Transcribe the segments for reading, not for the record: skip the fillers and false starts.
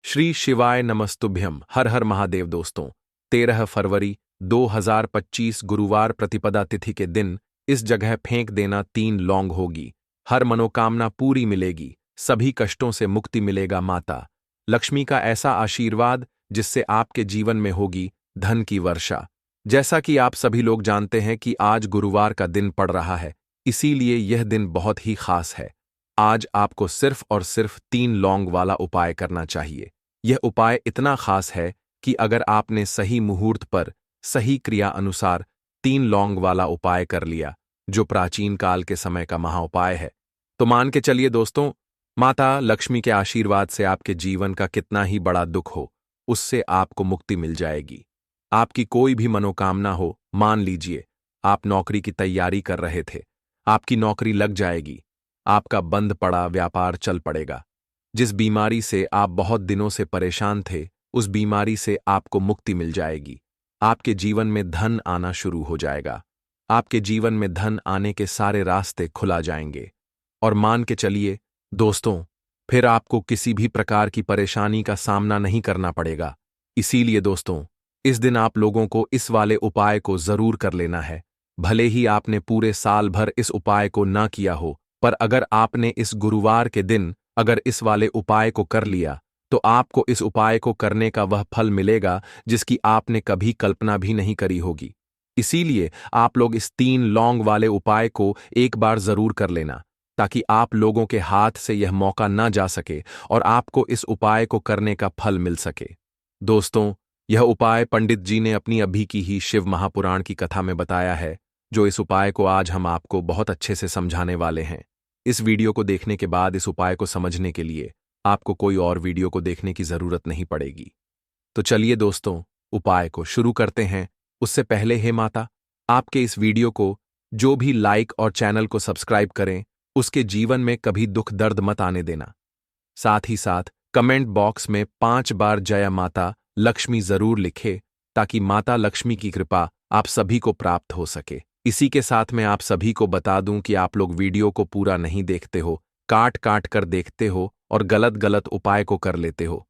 श्री शिवाय नमस्तुभ्यम। हर हर महादेव। दोस्तों, 13 फरवरी 2025 गुरुवार प्रतिपदा तिथि के दिन इस जगह फेंक देना 3 लौंग होगी। हर मनोकामना पूरी मिलेगी, सभी कष्टों से मुक्ति मिलेगा। माता लक्ष्मी का ऐसा आशीर्वाद जिससे आपके जीवन में होगी धन की वर्षा। जैसा कि आप सभी लोग जानते हैं कि आज गुरुवार का दिन पड़ रहा है, इसीलिए यह दिन बहुत ही खास है। आज आपको सिर्फ और सिर्फ 3 लौंग वाला उपाय करना चाहिए। यह उपाय इतना खास है कि अगर आपने सही मुहूर्त पर सही क्रिया अनुसार 3 लौंग वाला उपाय कर लिया, जो प्राचीन काल के समय का महाउपाय है, तो मान के चलिए दोस्तों, माता लक्ष्मी के आशीर्वाद से आपके जीवन का कितना ही बड़ा दुख हो, उससे आपको मुक्ति मिल जाएगी। आपकी कोई भी मनोकामना हो, मान लीजिए आप नौकरी की तैयारी कर रहे थे, आपकी नौकरी लग जाएगी। आपका बंद पड़ा व्यापार चल पड़ेगा। जिस बीमारी से आप बहुत दिनों से परेशान थे, उस बीमारी से आपको मुक्ति मिल जाएगी। आपके जीवन में धन आना शुरू हो जाएगा। आपके जीवन में धन आने के सारे रास्ते खुला जाएंगे। और मान के चलिए दोस्तों, फिर आपको किसी भी प्रकार की परेशानी का सामना नहीं करना पड़ेगा। इसीलिए दोस्तों, इस दिन आप लोगों को इस वाले उपाय को जरूर कर लेना है। भले ही आपने पूरे साल भर इस उपाय को ना किया हो, पर अगर आपने इस गुरुवार के दिन अगर इस वाले उपाय को कर लिया, तो आपको इस उपाय को करने का वह फल मिलेगा जिसकी आपने कभी कल्पना भी नहीं करी होगी। इसीलिए आप लोग इस 3 लौंग वाले उपाय को एक बार जरूर कर लेना, ताकि आप लोगों के हाथ से यह मौका ना जा सके और आपको इस उपाय को करने का फल मिल सके। दोस्तों, यह उपाय पंडित जी ने अपनी अभी की ही शिव महापुराण की कथा में बताया है, जो इस उपाय को आज हम आपको बहुत अच्छे से समझाने वाले हैं। इस वीडियो को देखने के बाद इस उपाय को समझने के लिए आपको कोई और वीडियो को देखने की जरूरत नहीं पड़ेगी। तो चलिए दोस्तों, उपाय को शुरू करते हैं। उससे पहले हे माता, आपके इस वीडियो को जो भी लाइक और चैनल को सब्सक्राइब करें, उसके जीवन में कभी दुख दर्द मत आने देना। साथ ही साथ कमेंट बॉक्स में 5 बार जय माता लक्ष्मी जरूर लिखे, ताकि माता लक्ष्मी की कृपा आप सभी को प्राप्त हो सके। इसी के साथ मैं आप सभी को बता दूं कि आप लोग वीडियो को पूरा नहीं देखते हो, काट काट कर देखते हो और गलत गलत उपाय को कर लेते हो।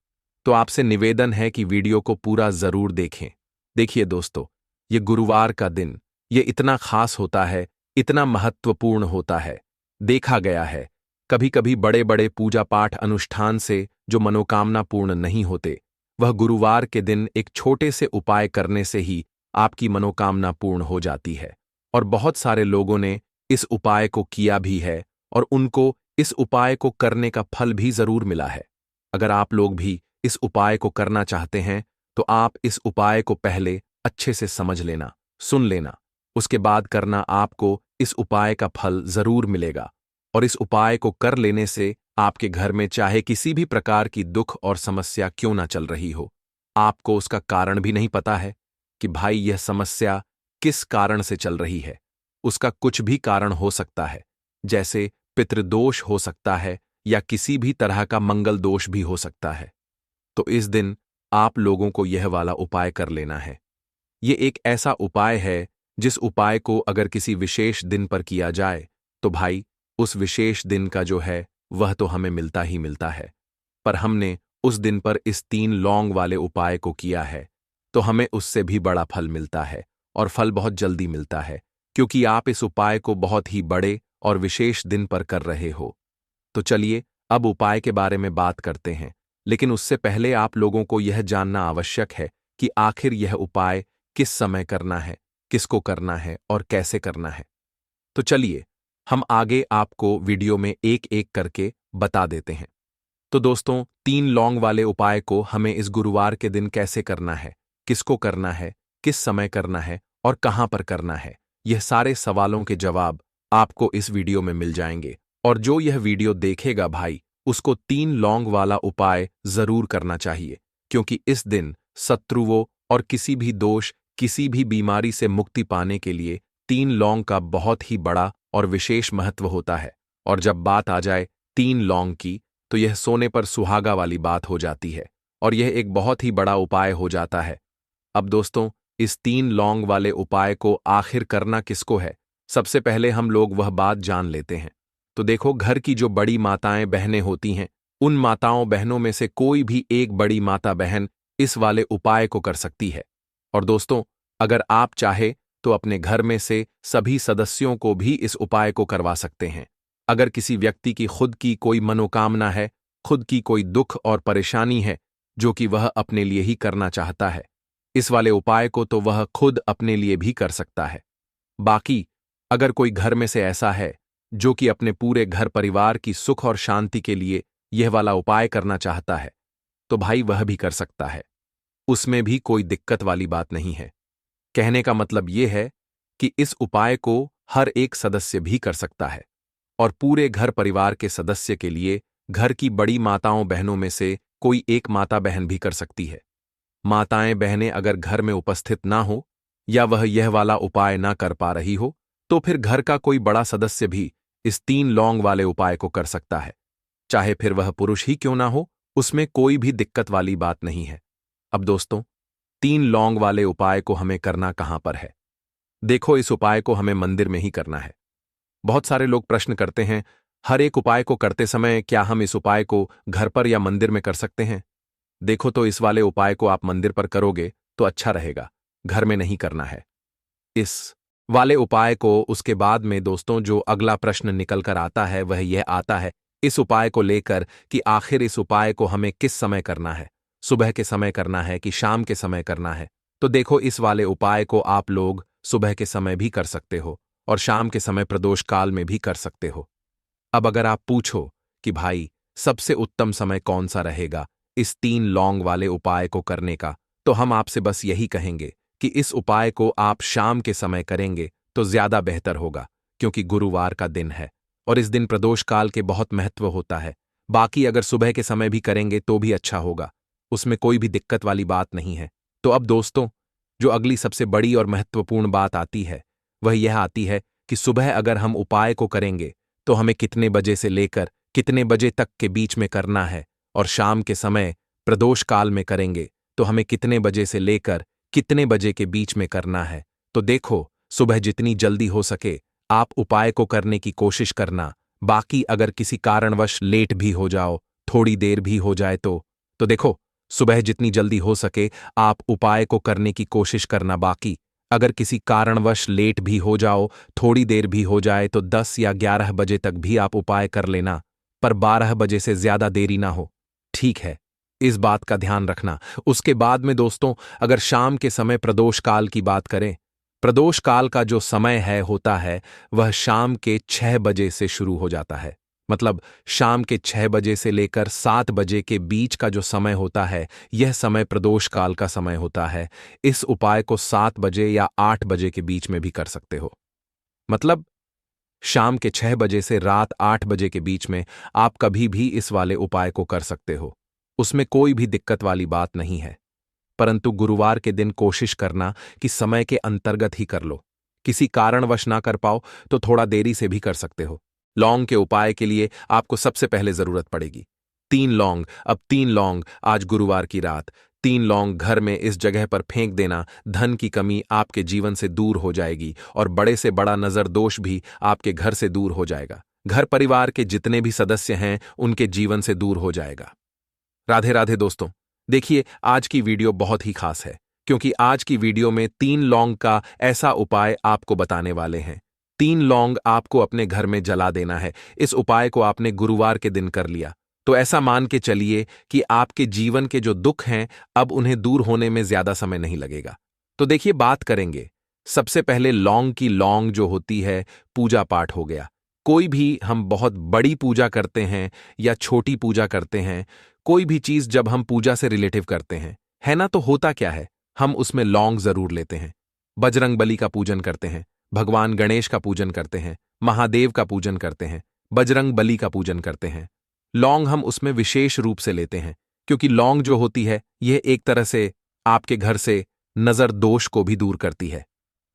तो आपसे निवेदन है कि वीडियो को पूरा जरूर देखें। देखिए दोस्तों, ये गुरुवार का दिन ये इतना खास होता है, इतना महत्वपूर्ण होता है। देखा गया है कभी कभी बड़े बड़े पूजा पाठ अनुष्ठान से जो मनोकामना पूर्ण नहीं होते, वह गुरुवार के दिन एक छोटे से उपाय करने से ही आपकी मनोकामना पूर्ण हो जाती है। और बहुत सारे लोगों ने इस उपाय को किया भी है और उनको इस उपाय को करने का फल भी जरूर मिला है। अगर आप लोग भी इस उपाय को करना चाहते हैं, तो आप इस उपाय को पहले अच्छे से समझ लेना, सुन लेना, उसके बाद करना। आपको इस उपाय का फल जरूर मिलेगा। और इस उपाय को कर लेने से आपके घर में चाहे किसी भी प्रकार की दुख और समस्या क्यों ना चल रही हो, आपको उसका कारण भी नहीं पता है कि भाई यह समस्या किस कारण से चल रही है। उसका कुछ भी कारण हो सकता है, जैसे पितृदोष हो सकता है या किसी भी तरह का मंगल दोष भी हो सकता है। तो इस दिन आप लोगों को यह वाला उपाय कर लेना है। ये एक ऐसा उपाय है जिस उपाय को अगर किसी विशेष दिन पर किया जाए, तो भाई उस विशेष दिन का जो है वह तो हमें मिलता ही मिलता है। पर हमने उस दिन पर इस 3 लौंग वाले उपाय को किया है, तो हमें उससे भी बड़ा फल मिलता है और फल बहुत जल्दी मिलता है, क्योंकि आप इस उपाय को बहुत ही बड़े और विशेष दिन पर कर रहे हो। तो चलिए अब उपाय के बारे में बात करते हैं, लेकिन उससे पहले आप लोगों को यह जानना आवश्यक है कि आखिर यह उपाय किस समय करना है, किसको करना है और कैसे करना है। तो चलिए हम आगे आपको वीडियो में एक एक करके बता देते हैं। तो दोस्तों, 3 लौंग वाले उपाय को हमें इस गुरुवार के दिन कैसे करना है, किसको करना है, किस समय करना है और कहां पर करना है, यह सारे सवालों के जवाब आपको इस वीडियो में मिल जाएंगे। और जो यह वीडियो देखेगा भाई, उसको 3 लौंग वाला उपाय जरूर करना चाहिए, क्योंकि इस दिन शत्रुओं और किसी भी दोष, किसी भी बीमारी से मुक्ति पाने के लिए 3 लौंग का बहुत ही बड़ा और विशेष महत्व होता है। और जब बात आ जाए 3 लौंग की, तो यह सोने पर सुहागा वाली बात हो जाती है और यह एक बहुत ही बड़ा उपाय हो जाता है। अब दोस्तों, इस 3 लौंग वाले उपाय को आखिर करना किसको है, सबसे पहले हम लोग वह बात जान लेते हैं। तो देखो, घर की जो बड़ी माताएं बहनें होती हैं, उन माताओं बहनों में से कोई भी एक बड़ी माता बहन इस वाले उपाय को कर सकती है। और दोस्तों, अगर आप चाहे तो अपने घर में से सभी सदस्यों को भी इस उपाय को करवा सकते हैं। अगर किसी व्यक्ति की खुद की कोई मनोकामना है, खुद की कोई दुख और परेशानी है जो कि वह अपने लिए ही करना चाहता है, इस वाले उपाय को तो वह खुद अपने लिए भी कर सकता है। बाकी अगर कोई घर में से ऐसा है जो कि अपने पूरे घर परिवार की सुख और शांति के लिए यह वाला उपाय करना चाहता है, तो भाई वह भी कर सकता है। उसमें भी कोई दिक्कत वाली बात नहीं है। कहने का मतलब यह है कि इस उपाय को हर एक सदस्य भी कर सकता है और पूरे घर परिवार के सदस्य के लिए घर की बड़ी माताओं बहनों में से कोई एक माता बहन भी कर सकती है। माताएं बहनें अगर घर में उपस्थित ना हो या वह यह वाला उपाय ना कर पा रही हो, तो फिर घर का कोई बड़ा सदस्य भी इस 3 लौंग वाले उपाय को कर सकता है। चाहे फिर वह पुरुष ही क्यों ना हो, उसमें कोई भी दिक्कत वाली बात नहीं है। अब दोस्तों, 3 लौंग वाले उपाय को हमें करना कहां पर है? देखो, इस उपाय को हमें मंदिर में ही करना है। बहुत सारे लोग प्रश्न करते हैं, हर एक उपाय को करते समय क्या हम इस उपाय को घर पर या मंदिर में कर सकते हैं? देखो, तो इस वाले उपाय को आप मंदिर पर करोगे तो अच्छा रहेगा, घर में नहीं करना है। इस वाले उपाय को उसके बाद में दोस्तों जो अगला प्रश्न निकल कर आता है वह यह आता है इस उपाय को लेकर कि आखिर इस उपाय को हमें किस समय करना है, सुबह के समय करना है कि शाम के समय करना है? तो देखो, इस वाले उपाय को आप लोग सुबह के समय भी कर सकते हो और शाम के समय प्रदोष काल में भी कर सकते हो। अब अगर आप पूछो कि भाई सबसे उत्तम समय कौन सा रहेगा इस 3 लौंग वाले उपाय को करने का, तो हम आपसे बस यही कहेंगे कि इस उपाय को आप शाम के समय करेंगे तो ज्यादा बेहतर होगा, क्योंकि गुरुवार का दिन है और इस दिन प्रदोष काल के बहुत महत्व होता है। बाकी अगर सुबह के समय भी करेंगे तो भी अच्छा होगा, उसमें कोई भी दिक्कत वाली बात नहीं है। तो अब दोस्तों, जो अगली सबसे बड़ी और महत्वपूर्ण बात आती है वह यह आती है कि सुबह अगर हम उपाय को करेंगे तो हमें कितने बजे से लेकर कितने बजे तक के बीच में करना है, और शाम के समय प्रदोष काल में करेंगे तो हमें कितने बजे से लेकर कितने बजे के बीच में करना है। तो देखो, सुबह जितनी जल्दी हो सके आप उपाय को करने की कोशिश करना। बाकी अगर किसी कारणवश लेट भी हो जाओ, थोड़ी देर भी हो जाए तो देखो, सुबह जितनी जल्दी हो सके आप उपाय को करने की कोशिश करना। बाकी अगर किसी कारणवश लेट भी हो जाओ, थोड़ी देर भी हो जाए, तो 10 या 11 बजे तक भी आप उपाय कर लेना, पर 12 बजे से ज्यादा देरी ना हो, ठीक है? इस बात का ध्यान रखना। उसके बाद में दोस्तों, अगर शाम के समय प्रदोष काल की बात करें, प्रदोष काल का जो समय होता है वह शाम के 6 बजे से शुरू हो जाता है। मतलब शाम के 6 बजे से लेकर 7 बजे के बीच का जो समय होता है, यह समय प्रदोष काल का समय होता है। इस उपाय को 7 बजे या 8 बजे के बीच में भी कर सकते हो। मतलब शाम के 6 बजे से रात 8 बजे के बीच में आप कभी भी इस वाले उपाय को कर सकते हो, उसमें कोई भी दिक्कत वाली बात नहीं है। परंतु गुरुवार के दिन कोशिश करना कि समय के अंतर्गत ही कर लो। किसी कारणवश ना कर पाओ तो थोड़ा देरी से भी कर सकते हो। लौंग के उपाय के लिए आपको सबसे पहले जरूरत पड़ेगी 3 लौंग। अब 3 लौंग आज गुरुवार की रात 3 लौंग घर में इस जगह पर फेंक देना। धन की कमी आपके जीवन से दूर हो जाएगी और बड़े से बड़ा नजर दोष भी आपके घर से दूर हो जाएगा। घर परिवार के जितने भी सदस्य हैं उनके जीवन से दूर हो जाएगा। राधे राधे दोस्तों। देखिए, आज की वीडियो बहुत ही खास है, क्योंकि आज की वीडियो में 3 लौंग का ऐसा उपाय आपको बताने वाले हैं। 3 लौंग आपको अपने घर में जला देना है। इस उपाय को आपने गुरुवार के दिन कर लिया तो ऐसा मान के चलिए कि आपके जीवन के जो दुख हैं अब उन्हें दूर होने में ज्यादा समय नहीं लगेगा। तो देखिए, बात करेंगे सबसे पहले लौंग की। लौंग जो होती है पूजा पाठ हो गया। कोई भी हम बहुत बड़ी पूजा करते हैं या छोटी पूजा करते हैं, कोई भी चीज जब हम पूजा से रिलेटिव करते हैं, है ना, तो होता क्या है, हम उसमें लौंग जरूर लेते हैं। बजरंग बली का पूजन करते हैं, भगवान गणेश का पूजन करते हैं, महादेव का पूजन करते हैं, बजरंग बली का पूजन करते हैं। लौंग हम उसमें विशेष रूप से लेते हैं, क्योंकि लौंग जो होती है यह एक तरह से आपके घर से नजर दोष को भी दूर करती है,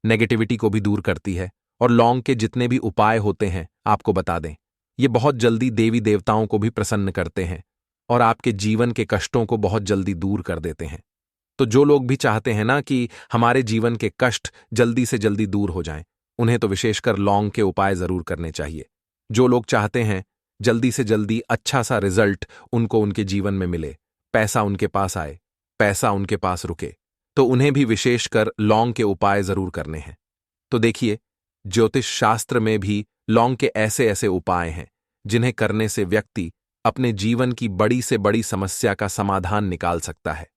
नेगेटिविटी को भी दूर करती है। और लौंग के जितने भी उपाय होते हैं आपको बता दें, ये बहुत जल्दी देवी देवताओं को भी प्रसन्न करते हैं और आपके जीवन के कष्टों को बहुत जल्दी दूर कर देते हैं। तो जो लोग भी चाहते हैं ना कि हमारे जीवन के कष्ट जल्दी से जल्दी दूर हो जाएं, उन्हें तो विशेषकर लौंग के उपाय जरूर करने चाहिए। जो लोग चाहते हैं जल्दी से जल्दी अच्छा सा रिजल्ट उनको उनके जीवन में मिले, पैसा उनके पास आए, पैसा उनके पास रुके, तो उन्हें भी विशेषकर लौंग के उपाय जरूर करने हैं। तो देखिए, ज्योतिष शास्त्र में भी लौंग के ऐसे ऐसे उपाय हैं जिन्हें करने से व्यक्ति अपने जीवन की बड़ी से बड़ी समस्या का समाधान निकाल सकता है।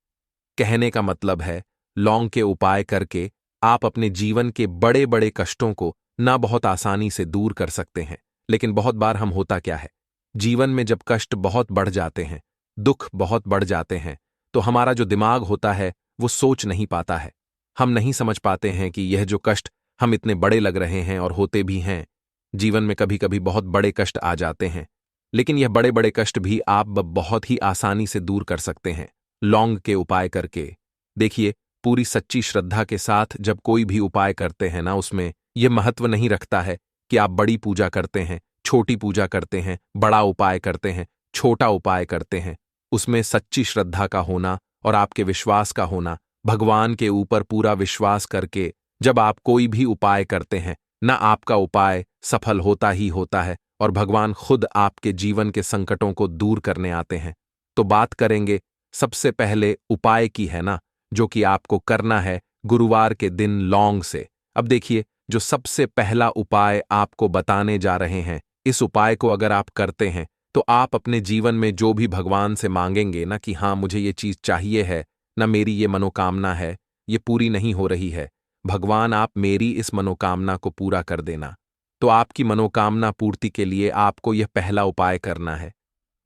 कहने का मतलब है, लौंग के उपाय करके आप अपने जीवन के बड़े बड़े कष्टों को ना बहुत आसानी से दूर कर सकते हैं। लेकिन बहुत बार हम होता क्या है, जीवन में जब कष्ट बहुत बढ़ जाते हैं, दुख बहुत बढ़ जाते हैं, तो हमारा जो दिमाग होता है वो सोच नहीं पाता है। हम नहीं समझ पाते हैं कि यह जो कष्ट हम इतने बड़े लग रहे हैं और होते भी हैं। जीवन में कभी कभी बहुत बड़े कष्ट आ जाते हैं, लेकिन यह बड़े बड़े कष्ट भी आप बहुत ही आसानी से दूर कर सकते हैं लौंग के उपाय करके। देखिए, पूरी सच्ची श्रद्धा के साथ जब कोई भी उपाय करते हैं ना, उसमें यह महत्व नहीं रखता है कि आप बड़ी पूजा करते हैं, छोटी पूजा करते हैं, बड़ा उपाय करते हैं, छोटा उपाय करते हैं। उसमें सच्ची श्रद्धा का होना और आपके विश्वास का होना, भगवान के ऊपर पूरा विश्वास करके जब आप कोई भी उपाय करते हैं ना, आपका उपाय सफल होता ही होता है और भगवान खुद आपके जीवन के संकटों को दूर करने आते हैं। तो बात करेंगे सबसे पहले उपाय की, है ना, जो कि आपको करना है गुरुवार के दिन लौंग से। अब देखिए, जो सबसे पहला उपाय आपको बताने जा रहे हैं, इस उपाय को अगर आप करते हैं तो आप अपने जीवन में जो भी भगवान से मांगेंगे ना कि हाँ मुझे ये चीज चाहिए है, ना मेरी ये मनोकामना है, ये पूरी नहीं हो रही है, भगवान आप मेरी इस मनोकामना को पूरा कर देना। तो आपकी मनोकामना पूर्ति के लिए आपको यह पहला उपाय करना है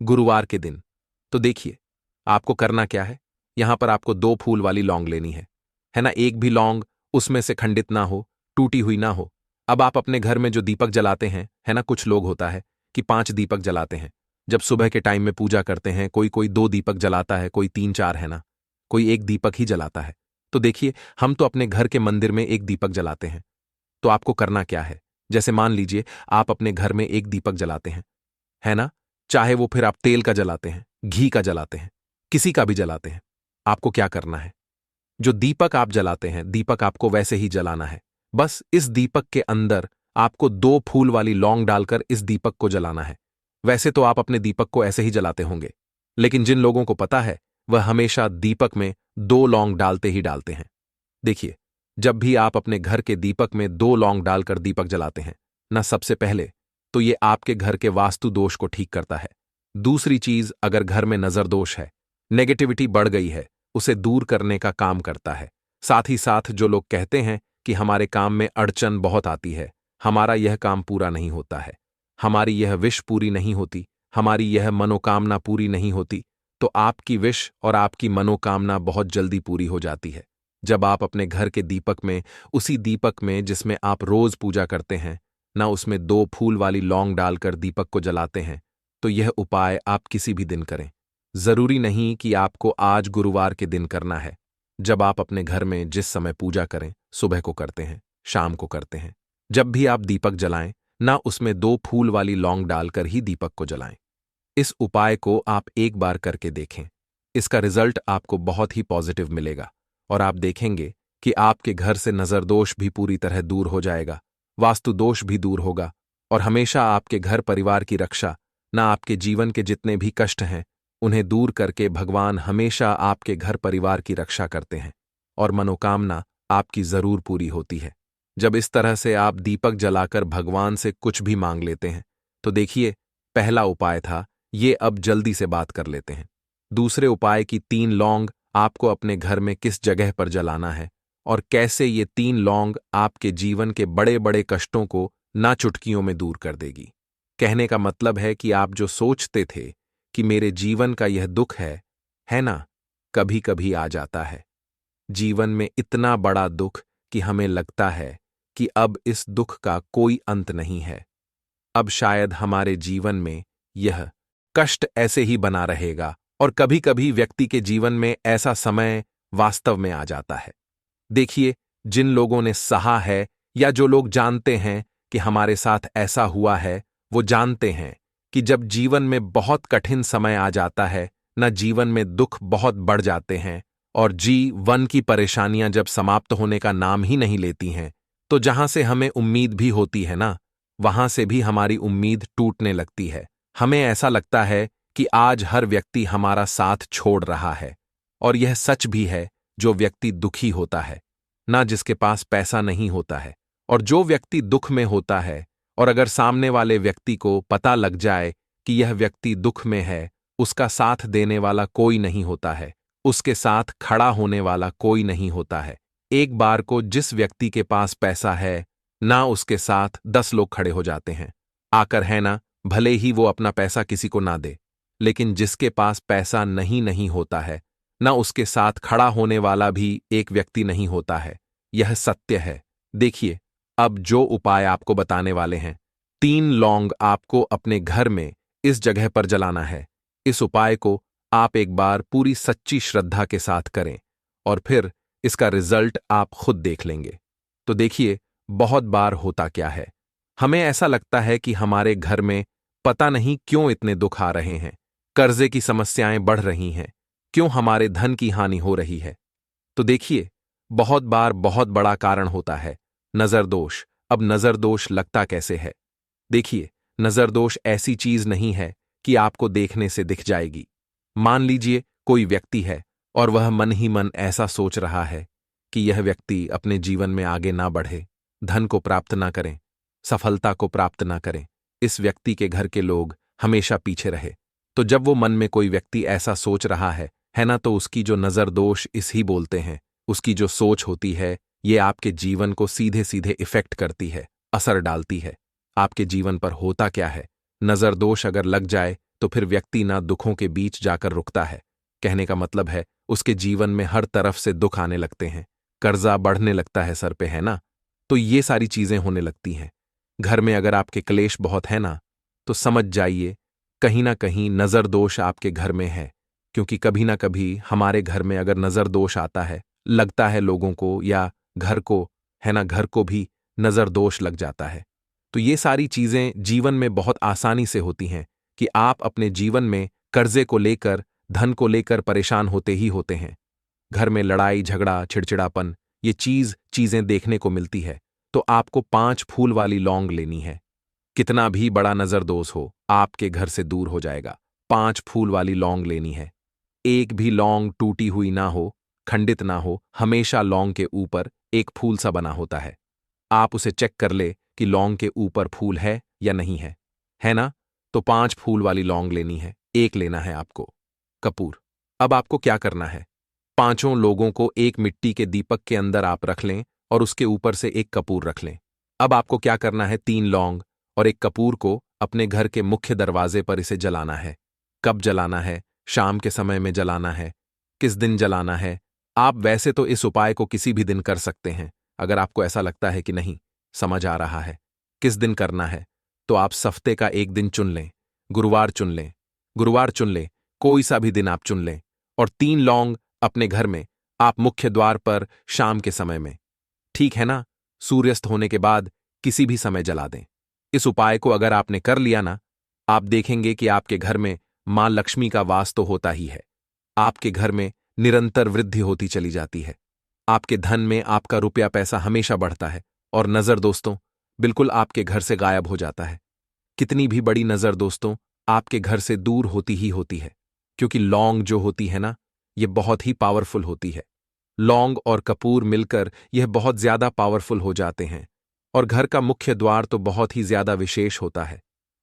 गुरुवार के दिन। तो देखिए, आपको करना क्या है, यहां पर आपको 2 फूल वाली लौंग लेनी है ना। एक भी लौंग उसमें से खंडित ना हो, टूटी हुई ना हो। अब आप अपने घर में जो दीपक जलाते हैं, है ना, कुछ लोग होता है कि 5 दीपक जलाते हैं जब सुबह के टाइम में पूजा करते हैं। कोई कोई 2 दीपक जलाता है, कोई 3-4, है ना, कोई 1 दीपक ही जलाता है। तो देखिए, हम तो अपने घर के मंदिर में 1 दीपक जलाते हैं। तो आपको करना क्या है, जैसे मान लीजिए आप अपने घर में 1 दीपक जलाते हैं, है ना, चाहे वो फिर आप तेल का जलाते हैं, घी का जलाते हैं, किसी का भी जलाते हैं, आपको क्या करना है, जो दीपक आप जलाते हैं, दीपक आपको वैसे ही जलाना है। बस इस दीपक के अंदर आपको 2 फूल वाली लौंग डालकर इस दीपक को जलाना है। वैसे तो आप अपने दीपक को ऐसे ही जलाते होंगे, लेकिन जिन लोगों को पता है वह हमेशा दीपक में 2 लौंग डालते ही डालते हैं। देखिए, जब भी आप अपने घर के दीपक में 2 लौंग डालकर दीपक जलाते हैं ना, सबसे पहले तो ये आपके घर के वास्तु दोष को ठीक करता है। दूसरी चीज, अगर घर में नजर दोष है, नेगेटिविटी बढ़ गई है, उसे दूर करने का काम करता है। साथ ही साथ जो लोग कहते हैं कि हमारे काम में अड़चन बहुत आती है, हमारा यह काम पूरा नहीं होता है, हमारी यह विश पूरी नहीं होती, हमारी यह मनोकामना पूरी नहीं होती, तो आपकी विश और आपकी मनोकामना बहुत जल्दी पूरी हो जाती है जब आप अपने घर के दीपक में, उसी दीपक में जिसमें आप रोज पूजा करते हैं ना, उसमें 2 फूल वाली लौंग डालकर दीपक को जलाते हैं। तो यह उपाय आप किसी भी दिन करें, जरूरी नहीं कि आपको आज गुरुवार के दिन करना है। जब आप अपने घर में जिस समय पूजा करें, सुबह को करते हैं, शाम को करते हैं, जब भी आप दीपक जलाएं ना, उसमें 2 फूल वाली लौंग डालकर ही दीपक को जलाएं। इस उपाय को आप एक बार करके देखें, इसका रिजल्ट आपको बहुत ही पॉजिटिव मिलेगा और आप देखेंगे कि आपके घर से नजरदोष भी पूरी तरह दूर हो जाएगा, वास्तु दोष भी दूर होगा और हमेशा आपके घर परिवार की रक्षा, ना आपके जीवन के जितने भी कष्ट हैं उन्हें दूर करके भगवान हमेशा आपके घर परिवार की रक्षा करते हैं और मनोकामना आपकी जरूर पूरी होती है। जब इस तरह से आप दीपक जलाकर भगवान से कुछ भी मांग लेते हैं, तो देखिए, पहला उपाय था ये, अब जल्दी से बात कर लेते हैं दूसरे उपाय की। 3 लौंग आपको अपने घर में किस जगह पर जलाना है और कैसे ये 3 लौंग आपके जीवन के बड़े बड़े कष्टों को ना चुटकियों में दूर कर देगी। कहने का मतलब है कि आप जो सोचते थे कि मेरे जीवन का यह दुख है ना, कभी कभी आ जाता है जीवन में इतना बड़ा दुख कि हमें लगता है कि अब इस दुख का कोई अंत नहीं है, अब शायद हमारे जीवन में यह कष्ट ऐसे ही बना रहेगा। और कभी कभी व्यक्ति के जीवन में ऐसा समय वास्तव में आ जाता है। देखिए, जिन लोगों ने सहा है या जो लोग जानते हैं कि हमारे साथ ऐसा हुआ है, वो जानते हैं कि जब जीवन में बहुत कठिन समय आ जाता है ना, जीवन में दुख बहुत बढ़ जाते हैं और जीवन की परेशानियां जब समाप्त होने का नाम ही नहीं लेती हैं, तो जहां से हमें उम्मीद भी होती है ना, वहां से भी हमारी उम्मीद टूटने लगती है हमें ऐसा लगता है कि आज हर व्यक्ति हमारा साथ छोड़ रहा है, और यह सच भी है। जो व्यक्ति दुखी होता है, ना जिसके पास पैसा नहीं होता है, और जो व्यक्ति दुख में होता है, और अगर सामने वाले व्यक्ति को पता लग जाए कि यह व्यक्ति दुख में है, उसका साथ देने वाला कोई नहीं होता है, उसके साथ खड़ा होने वाला कोई नहीं होता है। एक बार को जिस व्यक्ति के पास पैसा है, ना उसके साथ 10 लोग खड़े हो जाते हैं आकर, है ना, भले ही वो अपना पैसा किसी को ना दे। लेकिन जिसके पास पैसा नहीं होता है, ना उसके साथ खड़ा होने वाला भी एक व्यक्ति नहीं होता है। यह सत्य है। देखिए, अब जो उपाय आपको बताने वाले हैं, 3 लौंग आपको अपने घर में इस जगह पर जलाना है। इस उपाय को आप एक बार पूरी सच्ची श्रद्धा के साथ करें, और फिर इसका रिजल्ट आप खुद देख लेंगे। तो देखिए, बहुत बार होता क्या है, हमें ऐसा लगता है कि हमारे घर में पता नहीं क्यों इतने दुख आ रहे हैं, कर्जे की समस्याएं बढ़ रही हैं, क्यों हमारे धन की हानि हो रही है। तो देखिए, बहुत बार बहुत बड़ा कारण होता है नजर दोष। अब नजर दोष लगता कैसे है? देखिए, नजर दोष ऐसी चीज नहीं है कि आपको देखने से दिख जाएगी। मान लीजिए कोई व्यक्ति है और वह मन ही मन ऐसा सोच रहा है कि यह व्यक्ति अपने जीवन में आगे ना बढ़े, धन को प्राप्त ना करें, सफलता को प्राप्त ना करें, इस व्यक्ति के घर के लोग हमेशा पीछे रहे। तो जब वो मन में कोई व्यक्ति ऐसा सोच रहा है ना, तो उसकी जो नजर दोष इस ही बोलते हैं, उसकी जो सोच होती है, ये आपके जीवन को सीधे सीधे इफेक्ट करती है, असर डालती है। आपके जीवन पर होता क्या है, नजर दोष अगर लग जाए तो फिर व्यक्ति ना दुखों के बीच जाकर रुकता है। कहने का मतलब है, उसके जीवन में हर तरफ से दुख आने लगते हैं, कर्जा बढ़ने लगता है सर पे, है ना। तो ये सारी चीजें होने लगती हैं। घर में अगर आपके क्लेश बहुत है ना, तो समझ जाइए कहीं ना कहीं नजर दोष आपके घर में है। क्योंकि कभी ना कभी हमारे घर में अगर नजर दोष आता है, लगता है लोगों को या घर को, है ना, घर को भी नजर दोष लग जाता है। तो ये सारी चीजें जीवन में बहुत आसानी से होती हैं कि आप अपने जीवन में कर्जे को लेकर, धन को लेकर परेशान होते ही होते हैं। घर में लड़ाई झगड़ा, चिड़चिड़ापन, ये चीजें देखने को मिलती है। तो आपको 5 फूल वाली लौंग लेनी है। कितना भी बड़ा नजर दोष हो, आपके घर से दूर हो जाएगा। 5 फूल वाली लौंग लेनी है। एक भी लौंग टूटी हुई ना हो, खंडित ना हो, हमेशा लौंग के ऊपर एक फूल सा बना होता है। आप उसे चेक कर ले कि लौंग के ऊपर फूल है या नहीं है ना। तो 5 फूल वाली लौंग लेनी है। एक लेना है आपको कपूर। अब आपको क्या करना है, पांचों लोगों को एक मिट्टी के दीपक के अंदर आप रख लें और उसके ऊपर से एक कपूर रख लें। अब आपको क्या करना है, 3 लौंग और एक कपूर को अपने घर के मुख्य दरवाजे पर इसे जलाना है। कब जलाना है? शाम के समय में जलाना है। किस दिन जलाना है? आप वैसे तो इस उपाय को किसी भी दिन कर सकते हैं। अगर आपको ऐसा लगता है कि नहीं समझ आ रहा है किस दिन करना है, तो आप हफ्ते का एक दिन चुन लें। गुरुवार चुन लें, कोई सा भी दिन आप चुन लें। और 3 लौंग अपने घर में आप मुख्य द्वार पर शाम के समय में, ठीक है ना, सूर्यास्त होने के बाद किसी भी समय जला दें। इस उपाय को अगर आपने कर लिया ना, आप देखेंगे कि आपके घर में मां लक्ष्मी का वास तो होता ही है। आपके घर में निरंतर वृद्धि होती चली जाती है। आपके धन में आपका रुपया पैसा हमेशा बढ़ता है, और नजर दोस्तों बिल्कुल आपके घर से गायब हो जाता है। कितनी भी बड़ी नजर दोस्तों आपके घर से दूर होती ही होती है, क्योंकि लौंग जो होती है ना, ये बहुत ही पावरफुल होती है। लौंग और कपूर मिलकर यह बहुत ज्यादा पावरफुल हो जाते हैं, और घर का मुख्य द्वार तो बहुत ही ज्यादा विशेष होता है।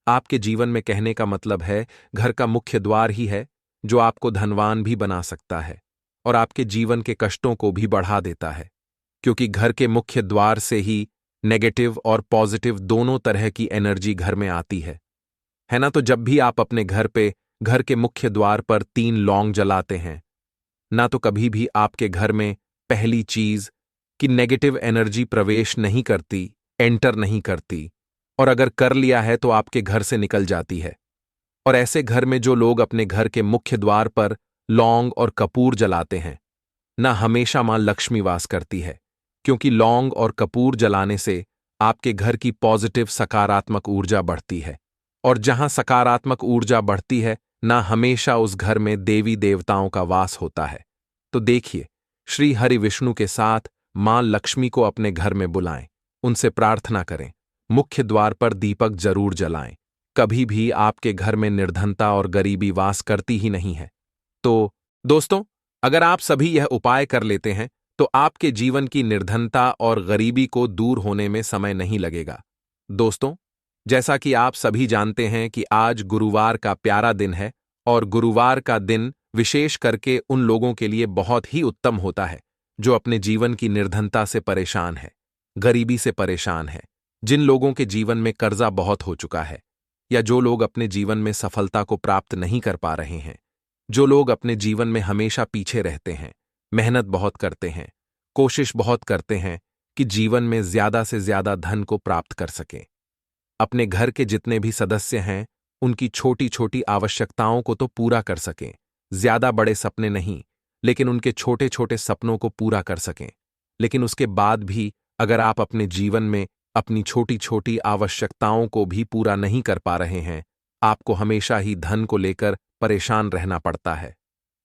आपके जीवन में कहने का मतलब है, घर का मुख्य द्वार ही है जो आपको धनवान भी बना सकता है और आपके जीवन के कष्टों को भी बढ़ा देता है। क्योंकि घर के मुख्य द्वार से ही नेगेटिव और पॉजिटिव दोनों तरह की एनर्जी घर में आती है ना। तो जब भी आप अपने घर पे, घर के मुख्य द्वार पर 3 लौंग जलाते हैं ना, तो कभी भी आपके घर में पहली चीज कि नेगेटिव एनर्जी प्रवेश नहीं करती, एंटर नहीं करती, और अगर कर लिया है तो आपके घर से निकल जाती है। और ऐसे घर में जो लोग अपने घर के मुख्य द्वार पर लौंग और कपूर जलाते हैं ना, हमेशा मां लक्ष्मी वास करती है। क्योंकि लौंग और कपूर जलाने से आपके घर की पॉजिटिव सकारात्मक ऊर्जा बढ़ती है, और जहां सकारात्मक ऊर्जा बढ़ती है ना, हमेशा उस घर में देवी देवताओं का वास होता है। तो देखिए, श्री हरि विष्णु के साथ मां लक्ष्मी को अपने घर में बुलाएं, उनसे प्रार्थना करें, मुख्य द्वार पर दीपक जरूर जलाएं, कभी भी आपके घर में निर्धनता और गरीबी वास करती ही नहीं है। तो दोस्तों, अगर आप सभी यह उपाय कर लेते हैं तो आपके जीवन की निर्धनता और गरीबी को दूर होने में समय नहीं लगेगा। दोस्तों, जैसा कि आप सभी जानते हैं कि आज गुरुवार का प्यारा दिन है और गुरुवार का दिन विशेष करके उन लोगों के लिए बहुत ही उत्तम होता है जो अपने जीवन की निर्धनता से परेशान है, गरीबी से परेशान है, जिन लोगों के जीवन में कर्जा बहुत हो चुका है, या जो लोग अपने जीवन में सफलता को प्राप्त नहीं कर पा रहे हैं, जो लोग अपने जीवन में हमेशा पीछे रहते हैं, मेहनत बहुत करते हैं, कोशिश बहुत करते हैं कि जीवन में ज्यादा से ज्यादा धन को प्राप्त कर सकें। अपने घर के जितने भी सदस्य हैं उनकी छोटी छोटी आवश्यकताओं को तो पूरा कर सकें, ज्यादा बड़े सपने नहीं, लेकिन उनके छोटे छोटे सपनों को पूरा कर सकें। लेकिन उसके बाद भी अगर आप अपने जीवन में अपनी छोटी छोटी आवश्यकताओं को भी पूरा नहीं कर पा रहे हैं, आपको हमेशा ही धन को लेकर परेशान रहना पड़ता है।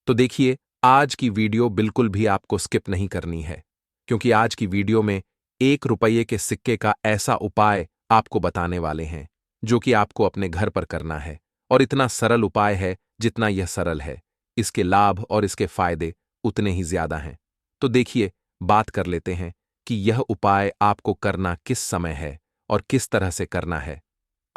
तो देखिए, आज की वीडियो बिल्कुल भी आपको स्किप नहीं करनी है, क्योंकि आज की वीडियो में 1 रुपये के सिक्के का ऐसा उपाय आपको बताने वाले हैं जो कि आपको अपने घर पर करना है। और इतना सरल उपाय है, जितना यह सरल है इसके लाभ और इसके फायदे उतने ही ज्यादा हैं। तो देखिए, बात कर लेते हैं कि यह उपाय आपको करना किस समय है और किस तरह से करना है,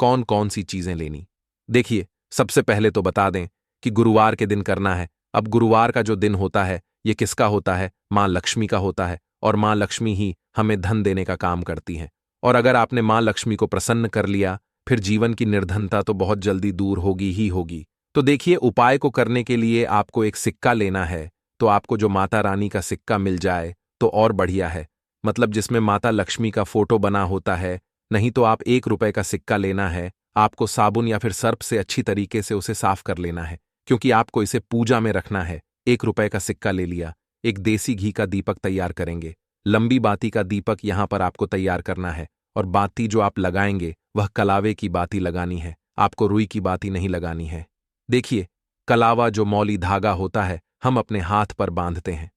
कौन कौन सी चीजें लेनी। देखिए, सबसे पहले तो बता दें कि गुरुवार के दिन करना है। अब गुरुवार का जो दिन होता है ये किसका होता है? मां लक्ष्मी का होता है, और मां लक्ष्मी ही हमें धन देने का काम करती हैं। और अगर आपने मां लक्ष्मी को प्रसन्न कर लिया, फिर जीवन की निर्धनता तो बहुत जल्दी दूर होगी ही होगी। तो देखिए, उपाय को करने के लिए आपको एक सिक्का लेना है। तो आपको जो माता रानी का सिक्का मिल जाए तो और बढ़िया है, मतलब जिसमें माता लक्ष्मी का फोटो बना होता है। नहीं तो आप 1 रुपये का सिक्का लेना है। आपको साबुन या फिर सर्फ से अच्छी तरीके से उसे साफ कर लेना है, क्योंकि आपको इसे पूजा में रखना है। 1 रुपये का सिक्का ले लिया, एक देसी घी का दीपक तैयार करेंगे। लंबी बाती का दीपक यहां पर आपको तैयार करना है, और बाती जो आप लगाएंगे वह कलावे की बाती लगानी है, आपको रुई की बाती नहीं लगानी है। देखिए, कलावा जो मौली धागा होता है हम अपने हाथ पर बांधते हैं।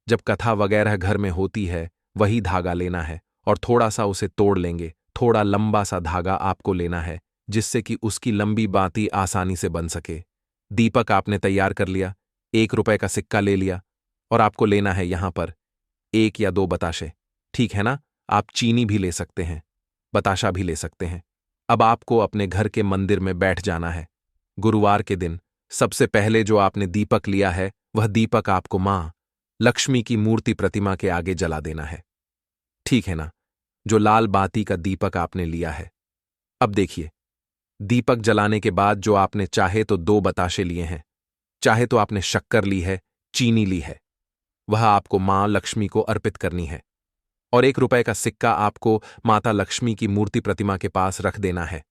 जब कथा वगैरह घर में होती है वही धागा लेना है, और थोड़ा सा उसे तोड़ लेंगे। थोड़ा लंबा सा धागा आपको लेना है, जिससे कि उसकी लंबी बाती आसानी से बन सके। दीपक आपने तैयार कर लिया, 1 रुपये का सिक्का ले लिया, और आपको लेना है यहां पर 1 या 2 बताशे। ठीक है ना? आप चीनी भी ले सकते हैं, बताशा भी ले सकते हैं। अब आपको अपने घर के मंदिर में बैठ जाना है। गुरुवार के दिन सबसे पहले जो आपने दीपक लिया है वह दीपक आपको मां लक्ष्मी की मूर्ति प्रतिमा के आगे जला देना है। ठीक है ना? जो लाल बाती का दीपक आपने लिया है। अब देखिए, दीपक जलाने के बाद जो आपने चाहे तो 2 बताशे लिए हैं, चाहे तो आपने शक्कर ली है, चीनी ली है, वह आपको मां लक्ष्मी को अर्पित करनी है। और 1 रुपये का सिक्का आपको माता लक्ष्मी की मूर्ति प्रतिमा के पास रख देना है,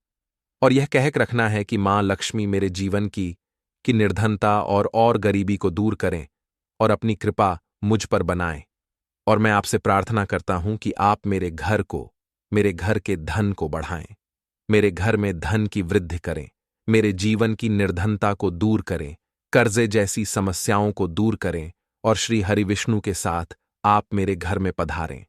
और यह कहकर रखना है कि मां लक्ष्मी मेरे जीवन की निर्धनता और गरीबी को दूर करें और अपनी कृपा मुझ पर बनाएं। और मैं आपसे प्रार्थना करता हूं कि आप मेरे घर के धन को बढ़ाएं, मेरे घर में धन की वृद्धि करें, मेरे जीवन की निर्धनता को दूर करें, कर्जे जैसी समस्याओं को दूर करें, और श्री हरि विष्णु के साथ आप मेरे घर में पधारें।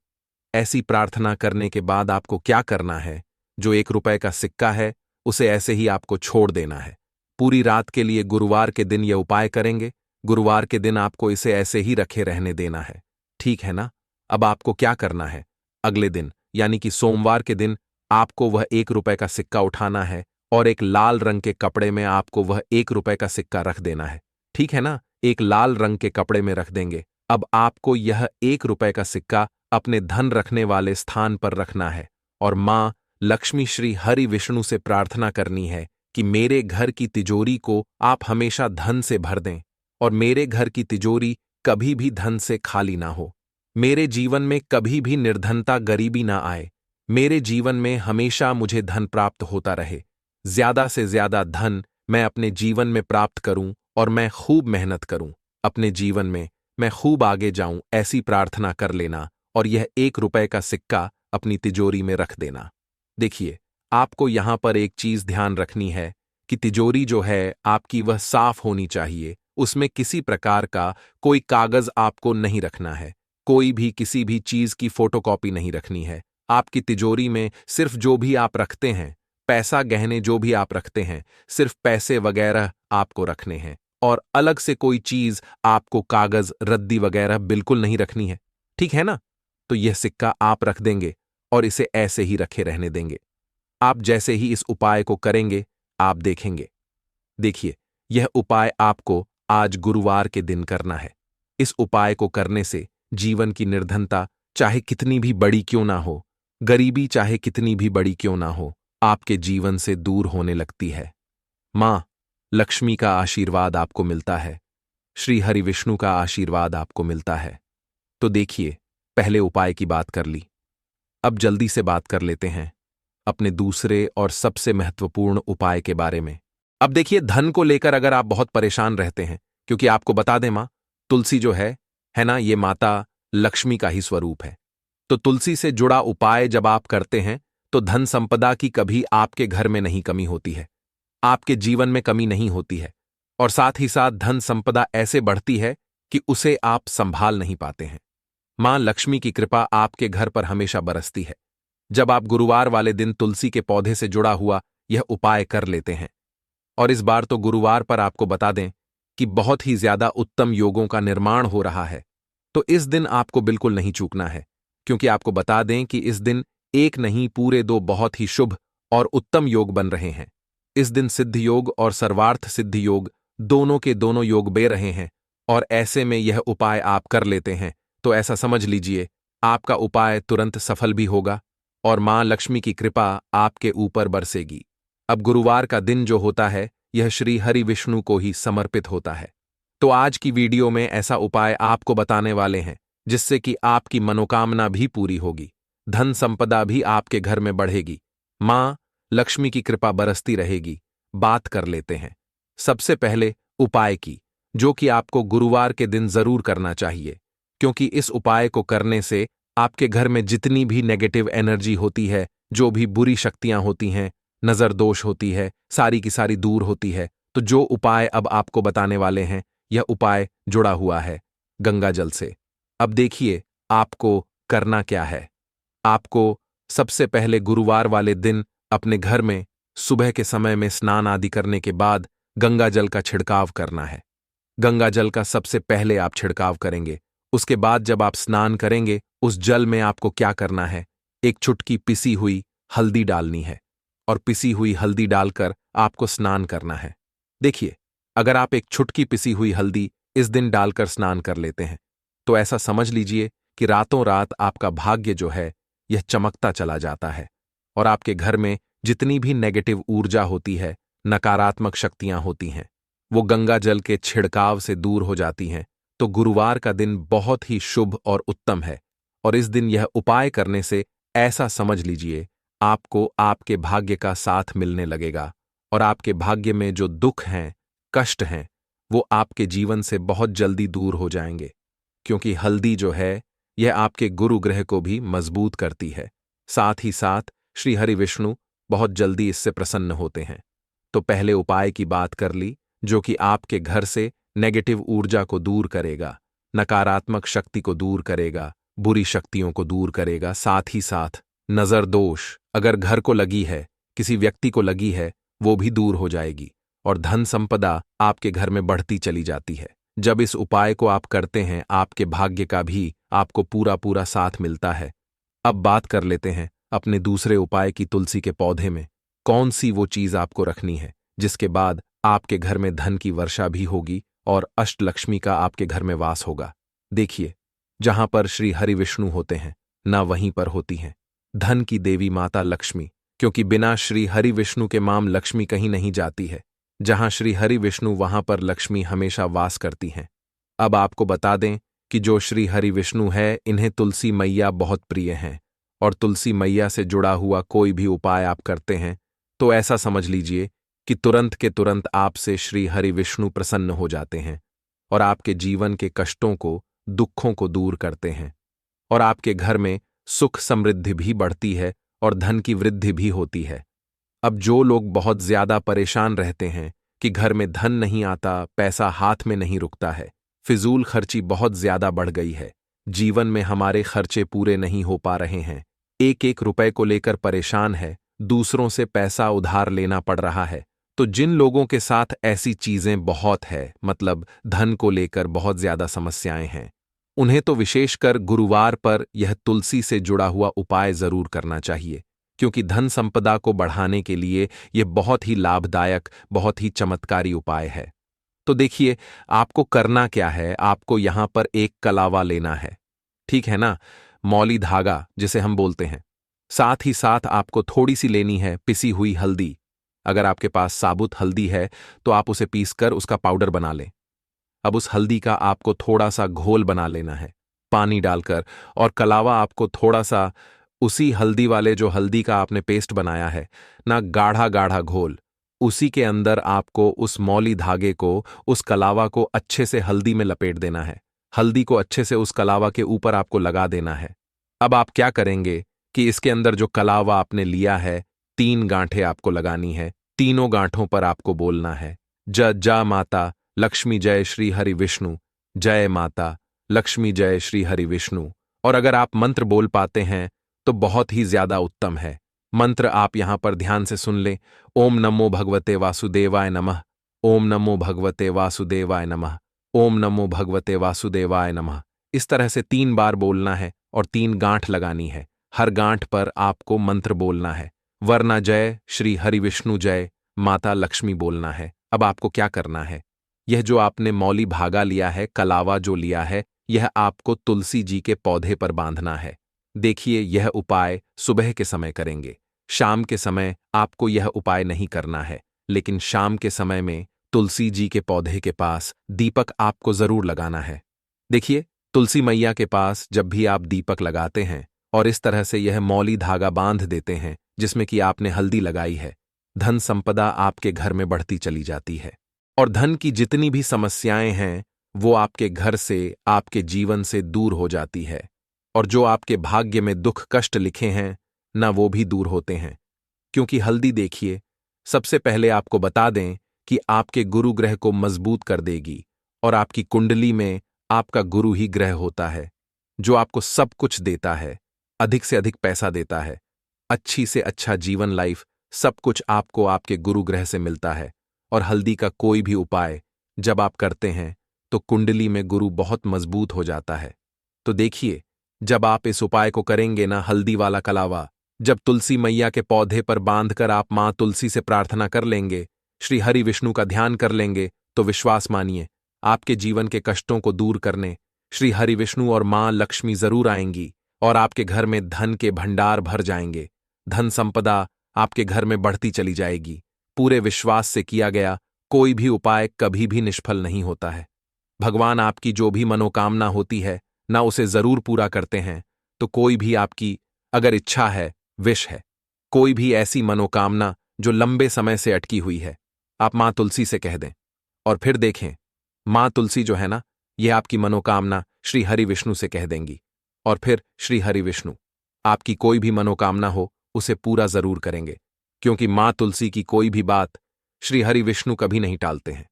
ऐसी प्रार्थना करने के बाद आपको क्या करना है? जो 1 रुपये का सिक्का है उसे ऐसे ही आपको छोड़ देना है। पूरी रात के लिए गुरुवार के दिन यह उपाय करेंगे। गुरुवार के दिन आपको इसे ऐसे ही रखे रहने देना है। ठीक है ना? अब आपको क्या करना है? अगले दिन यानी कि सोमवार के दिन आपको वह 1 रुपये का सिक्का उठाना है, और एक लाल रंग के कपड़े में आपको वह 1 रुपये का सिक्का रख देना है। ठीक है ना? एक लाल रंग के कपड़े में रख देंगे। अब आपको यह 1 रुपये का सिक्का अपने धन रखने वाले स्थान पर रखना है, और मां लक्ष्मी श्री हरि विष्णु से प्रार्थना करनी है कि मेरे घर की तिजोरी को आप हमेशा धन से भर दें, और मेरे घर की तिजोरी कभी भी धन से खाली ना हो। मेरे जीवन में कभी भी निर्धनता गरीबी ना आए। मेरे जीवन में हमेशा मुझे धन प्राप्त होता रहे। ज्यादा से ज्यादा धन मैं अपने जीवन में प्राप्त करूं, और मैं खूब मेहनत करूं। अपने जीवन में मैं खूब आगे जाऊं, ऐसी प्रार्थना कर लेना, और यह 1 रुपये का सिक्का अपनी तिजोरी में रख देना। देखिए, आपको यहां पर एक चीज ध्यान रखनी है कि तिजोरी जो है आपकी वह साफ होनी चाहिए। उसमें किसी प्रकार का कोई कागज आपको नहीं रखना है, कोई भी किसी भी चीज की फोटोकॉपी नहीं रखनी है। आपकी तिजोरी में सिर्फ जो भी आप रखते हैं पैसा गहने जो भी आप रखते हैं, सिर्फ पैसे वगैरह आपको रखने हैं और अलग से कोई चीज आपको कागज रद्दी वगैरह बिल्कुल नहीं रखनी है। ठीक है ना? तो यह सिक्का आप रख देंगे और इसे ऐसे ही रखे रहने देंगे। आप जैसे ही इस उपाय को करेंगे, आप देखेंगे। देखिए, यह उपाय आपको आज गुरुवार के दिन करना है। इस उपाय को करने से जीवन की निर्धनता चाहे कितनी भी बड़ी क्यों ना हो, गरीबी चाहे कितनी भी बड़ी क्यों ना हो, आपके जीवन से दूर होने लगती है। मां लक्ष्मी का आशीर्वाद आपको मिलता है, श्री हरि विष्णु का आशीर्वाद आपको मिलता है। तो देखिए, पहले उपाय की बात कर ली, अब जल्दी से बात कर लेते हैं अपने दूसरे और सबसे महत्वपूर्ण उपाय के बारे में। अब देखिए, धन को लेकर अगर आप बहुत परेशान रहते हैं, क्योंकि आपको बता दें मां, तुलसी जो है ना, ये माता लक्ष्मी का ही स्वरूप है। तो तुलसी से जुड़ा उपाय जब आप करते हैं तो धन संपदा की कभी आपके घर में नहीं कमी होती है, आपके जीवन में कमी नहीं होती है, और साथ ही साथ धन संपदा ऐसे बढ़ती है कि उसे आप संभाल नहीं पाते हैं। मां लक्ष्मी की कृपा आपके घर पर हमेशा बरसती है जब आप गुरुवार वाले दिन तुलसी के पौधे से जुड़ा हुआ यह उपाय कर लेते हैं। और इस बार तो गुरुवार पर आपको बता दें कि बहुत ही ज्यादा उत्तम योगों का निर्माण हो रहा है, तो इस दिन आपको बिल्कुल नहीं चूकना है, क्योंकि आपको बता दें कि इस दिन एक नहीं पूरे दो बहुत ही शुभ और उत्तम योग बन रहे हैं। इस दिन सिद्ध योग और सर्वार्थ सिद्ध योग दोनों के दोनों योग बे रहे हैं, और ऐसे में यह उपाय आप कर लेते हैं तो ऐसा समझ लीजिए आपका उपाय तुरंत सफल भी होगा और मां लक्ष्मी की कृपा आपके ऊपर बरसेगी। अब गुरुवार का दिन जो होता है यह श्री हरि विष्णु को ही समर्पित होता है। तो आज की वीडियो में ऐसा उपाय आपको बताने वाले हैं जिससे कि आपकी मनोकामना भी पूरी होगी, धन संपदा भी आपके घर में बढ़ेगी, मां लक्ष्मी की कृपा बरसती रहेगी। बात कर लेते हैं सबसे पहले उपाय की, जो कि आपको गुरुवार के दिन जरूर करना चाहिए, क्योंकि इस उपाय को करने से आपके घर में जितनी भी नेगेटिव एनर्जी होती है, जो भी बुरी शक्तियां होती हैं, नजर दोष होती है, सारी की सारी दूर होती है। तो जो उपाय अब आपको बताने वाले हैं, यह उपाय जुड़ा हुआ है गंगा जल से। अब देखिए आपको करना क्या है। आपको सबसे पहले गुरुवार वाले दिन अपने घर में सुबह के समय में स्नान आदि करने के बाद गंगा जल का छिड़काव करना है। गंगा जल का सबसे पहले आप छिड़काव करेंगे। उसके बाद जब आप स्नान करेंगे, उस जल में आपको क्या करना है, एक चुटकी पिसी हुई हल्दी डालनी है और पिसी हुई हल्दी डालकर आपको स्नान करना है। देखिए, अगर आप एक चुटकी पिसी हुई हल्दी इस दिन डालकर स्नान कर लेते हैं तो ऐसा समझ लीजिए कि रातों रात आपका भाग्य जो है यह चमकता चला जाता है और आपके घर में जितनी भी नेगेटिव ऊर्जा होती है, नकारात्मक शक्तियां होती हैं, वो गंगा जल के छिड़काव से दूर हो जाती हैं। तो गुरुवार का दिन बहुत ही शुभ और उत्तम है, और इस दिन यह उपाय करने से ऐसा समझ लीजिए आपको आपके भाग्य का साथ मिलने लगेगा और आपके भाग्य में जो दुख हैं, कष्ट हैं, वो आपके जीवन से बहुत जल्दी दूर हो जाएंगे, क्योंकि हल्दी जो है यह आपके गुरु ग्रह को भी मजबूत करती है। साथ ही साथ श्री हरि विष्णु बहुत जल्दी इससे प्रसन्न होते हैं। तो पहले उपाय की बात कर ली, जो कि आपके घर से नेगेटिव ऊर्जा को दूर करेगा, नकारात्मक शक्ति को दूर करेगा, बुरी शक्तियों को दूर करेगा। साथ ही साथ नजर दोष अगर घर को लगी है, किसी व्यक्ति को लगी है, वो भी दूर हो जाएगी और धन संपदा आपके घर में बढ़ती चली जाती है। जब इस उपाय को आप करते हैं, आपके भाग्य का भी आपको पूरा पूरा साथ मिलता है। अब बात कर लेते हैं अपने दूसरे उपाय की। तुलसी के पौधे में कौन सी वो चीज आपको रखनी है जिसके बाद आपके घर में धन की वर्षा भी होगी और अष्टलक्ष्मी का आपके घर में वास होगा। देखिए, जहां पर श्री हरि विष्णु होते हैं ना वहीं पर होती हैं धन की देवी माता लक्ष्मी, क्योंकि बिना श्री हरि विष्णु के माम लक्ष्मी कहीं नहीं जाती है। जहां श्री हरि विष्णु वहां पर लक्ष्मी हमेशा वास करती हैं। अब आपको बता दें कि जो श्री हरि विष्णु है, इन्हें तुलसी मैया बहुत प्रिय हैं, और तुलसी मैया से जुड़ा हुआ कोई भी उपाय आप करते हैं तो ऐसा समझ लीजिए कि तुरंत के तुरंत आपसे श्री हरि विष्णु प्रसन्न हो जाते हैं और आपके जीवन के कष्टों को, दुखों को दूर करते हैं, और आपके घर में सुख समृद्धि भी बढ़ती है और धन की वृद्धि भी होती है। अब जो लोग बहुत ज्यादा परेशान रहते हैं कि घर में धन नहीं आता, पैसा हाथ में नहीं रुकता है, फिजूल खर्ची बहुत ज्यादा बढ़ गई है, जीवन में हमारे खर्चे पूरे नहीं हो पा रहे हैं, एक एक रुपए को लेकर परेशान है, दूसरों से पैसा उधार लेना पड़ रहा है। तो जिन लोगों के साथ ऐसी चीजें बहुत है, मतलब धन को लेकर बहुत ज्यादा समस्याएं हैं, उन्हें तो विशेषकर गुरुवार पर यह तुलसी से जुड़ा हुआ उपाय जरूर करना चाहिए, क्योंकि धन संपदा को बढ़ाने के लिए यह बहुत ही लाभदायक, बहुत ही चमत्कारी उपाय है। तो देखिए, आपको करना क्या है, आपको यहां पर एक कलावा लेना है, ठीक है ना, मौली धागा जिसे हम बोलते हैं। साथ ही साथ आपको थोड़ी सी लेनी है पिसी हुई हल्दी। अगर आपके पास साबुत हल्दी है तो आप उसे पीसकर उसका पाउडर बना लें। अब उस हल्दी का आपको थोड़ा सा घोल बना लेना है पानी डालकर, और कलावा आपको थोड़ा सा उसी हल्दी वाले जो हल्दी का आपने पेस्ट बनाया है ना, गाढ़ा गाढ़ा घोल, उसी के अंदर आपको उस मौली धागे को, उस कलावा को अच्छे से हल्दी में लपेट देना है। हल्दी को अच्छे से उस कलावा के ऊपर आपको लगा देना है। अब आप क्या करेंगे कि इसके अंदर जो कलावा आपने लिया है, 3 गांठें आपको लगानी है। तीनों गांठों पर आपको बोलना है, जा माता लक्ष्मी जय श्री हरि विष्णु, जय माता लक्ष्मी जय श्री हरि विष्णु। और अगर आप मंत्र बोल पाते हैं तो बहुत ही ज्यादा उत्तम है। मंत्र आप यहां पर ध्यान से सुन लें। ओम नमो भगवते वासुदेवाय नमः, ओम नमो भगवते वासुदेवाय नमः, ओम नमो भगवते वासुदेवाय नमः। इस तरह से 3 बार बोलना है और 3 गांठ लगानी है। हर गांठ पर आपको मंत्र बोलना है, वरना जय श्री हरि विष्णु जय माता लक्ष्मी बोलना है। अब आपको क्या करना है, यह जो आपने मौली भागा लिया है, कलावा जो लिया है, यह आपको तुलसी जी के पौधे पर बांधना है। देखिए, यह उपाय सुबह के समय करेंगे, शाम के समय आपको यह उपाय नहीं करना है, लेकिन शाम के समय में तुलसी जी के पौधे के पास दीपक आपको जरूर लगाना है। देखिए, तुलसी मैया के पास जब भी आप दीपक लगाते हैं और इस तरह से यह मौली धागा बांध देते हैं जिसमें कि आपने हल्दी लगाई है, धन संपदा आपके घर में बढ़ती चली जाती है, और धन की जितनी भी समस्याएं हैं वो आपके घर से, आपके जीवन से दूर हो जाती है, और जो आपके भाग्य में दुख कष्ट लिखे हैं ना, वो भी दूर होते हैं। क्योंकि हल्दी, देखिए, सबसे पहले आपको बता दें कि आपके गुरु ग्रह को मजबूत कर देगी, और आपकी कुंडली में आपका गुरु ही ग्रह होता है जो आपको सब कुछ देता है, अधिक से अधिक पैसा देता है, अच्छी से अच्छा जीवन लाइफ, सब कुछ आपको आपके गुरु ग्रह से मिलता है। और हल्दी का कोई भी उपाय जब आप करते हैं तो कुंडली में गुरु बहुत मजबूत हो जाता है। तो देखिए, जब आप इस उपाय को करेंगे ना, हल्दी वाला कलावा जब तुलसी मैया के पौधे पर बांधकर आप मां तुलसी से प्रार्थना कर लेंगे, श्री हरि विष्णु का ध्यान कर लेंगे, तो विश्वास मानिए, आपके जीवन के कष्टों को दूर करने श्री हरि विष्णु और मां लक्ष्मी जरूर आएंगी, और आपके घर में धन के भंडार भर जाएंगे। धन संपदा आपके घर में बढ़ती चली जाएगी। पूरे विश्वास से किया गया कोई भी उपाय कभी भी निष्फल नहीं होता है। भगवान आपकी जो भी मनोकामना होती है ना, उसे जरूर पूरा करते हैं। तो कोई भी आपकी अगर इच्छा है, विश है, कोई भी ऐसी मनोकामना जो लंबे समय से अटकी हुई है, आप मां तुलसी से कह दें, और फिर देखें, मां तुलसी जो है ना, यह आपकी मनोकामना श्री हरि विष्णु से कह देंगी, और फिर श्री हरि विष्णु आपकी कोई भी मनोकामना हो उसे पूरा जरूर करेंगे, क्योंकि मां तुलसी की कोई भी बात श्री हरि विष्णु कभी नहीं टालते हैं।